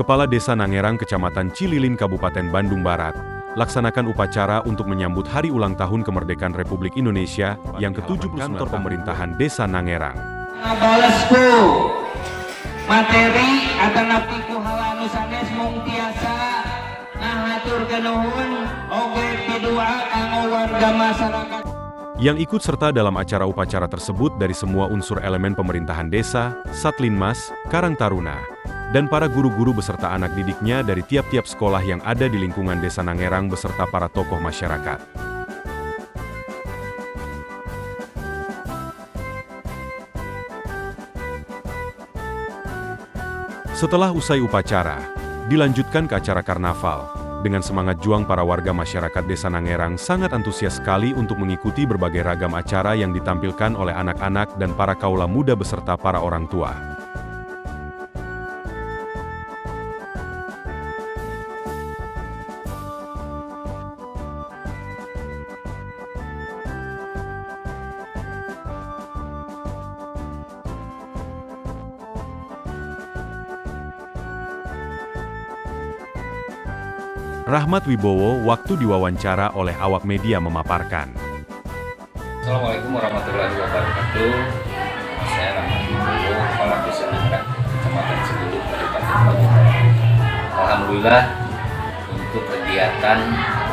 Kepala Desa Nangerang, Kecamatan Cililin, Kabupaten Bandung Barat, laksanakan upacara untuk menyambut Hari Ulang Tahun Kemerdekaan Republik Indonesia yang ke-79 kantor pemerintahan Desa Nangerang. Ngabalesku materi atanapi ku halanu sanes mung tiasa ngahaturkeun nuhun oge pidua kanggo warga masyarakat. Yang ikut serta dalam acara upacara tersebut dari semua unsur elemen pemerintahan desa, Satlinmas, Karang Taruna, dan para guru-guru beserta anak didiknya dari tiap-tiap sekolah yang ada di lingkungan Desa Nangerang beserta para tokoh masyarakat. Setelah usai upacara, dilanjutkan ke acara karnaval. Dengan semangat juang, para warga masyarakat Desa Nangerang sangat antusias sekali untuk mengikuti berbagai ragam acara yang ditampilkan oleh anak-anak dan para kaula muda beserta para orang tua. Rahmat Wibowo waktu diwawancara oleh awak media memaparkan. Assalamualaikum warahmatullahi wabarakatuh. Saya Rahmat Wibowo, Kepala Desa Nangerang, Kecamatan Cililin, Kabupaten Bandung Barat. Alhamdulillah, untuk kegiatan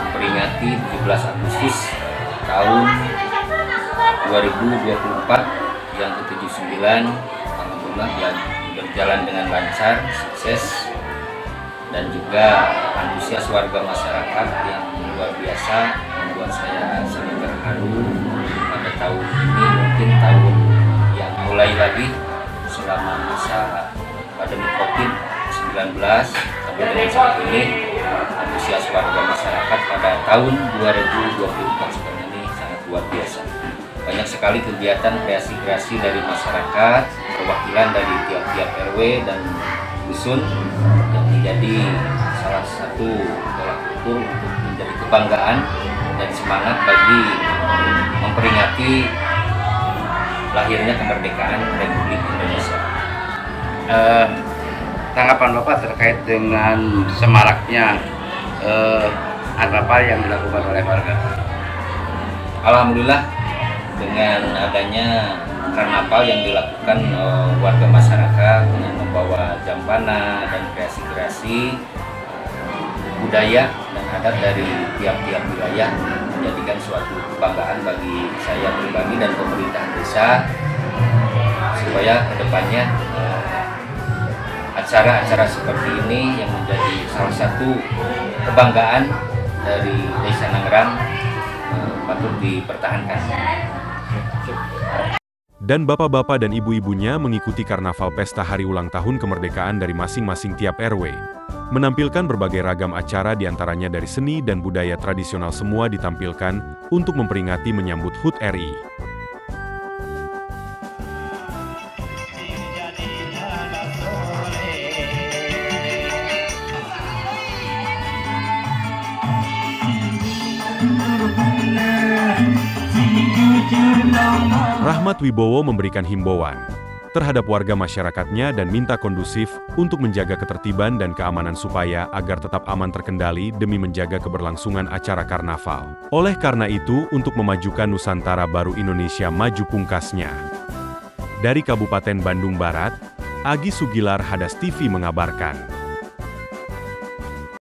memperingati 17 Agustus tahun 2024 yang ke-79, alhamdulillah berjalan dengan lancar, sukses, dan juga antusias warga masyarakat yang luar biasa membuat saya sangat terharu. Pada tahun ini mungkin tahun yang mulai lagi selama masa pandemi COVID-19, tapi dengan saat ini antusias warga masyarakat pada tahun 2024 sebenarnya ini sangat luar biasa. Banyak sekali kegiatan kreasi-kreasi dari masyarakat, perwakilan dari tiap-tiap RW dan dusun yang menjadi salah satu tolak ukur untuk menjadi kebanggaan dan semangat bagi memperingati lahirnya kemerdekaan Republik Indonesia. Tanggapan Bapak terkait dengan semaraknya karnaval yang dilakukan oleh warga? Alhamdulillah, dengan adanya karnaval yang dilakukan warga masyarakat dengan membawa jampana dan kreasi-kreasi budaya dan adat dari tiap-tiap wilayah menjadikan suatu kebanggaan bagi saya pribadi dan pemerintah desa, supaya kedepannya acara-acara seperti ini yang menjadi salah satu kebanggaan dari Desa Nangerang patut dipertahankan. Dan bapak-bapak dan ibu-ibunya mengikuti karnaval pesta hari ulang tahun kemerdekaan dari masing-masing tiap RW. Menampilkan berbagai ragam acara diantaranya dari seni dan budaya tradisional semua ditampilkan untuk memperingati menyambut HUT RI. Rahmat Wibowo memberikan himbauan terhadap warga masyarakatnya dan minta kondusif untuk menjaga ketertiban dan keamanan supaya agar tetap aman terkendali demi menjaga keberlangsungan acara karnaval. Oleh karena itu, untuk memajukan Nusantara baru Indonesia maju pungkasnya. Dari Kabupaten Bandung Barat, Agi Sugilar, Hadas TV mengabarkan.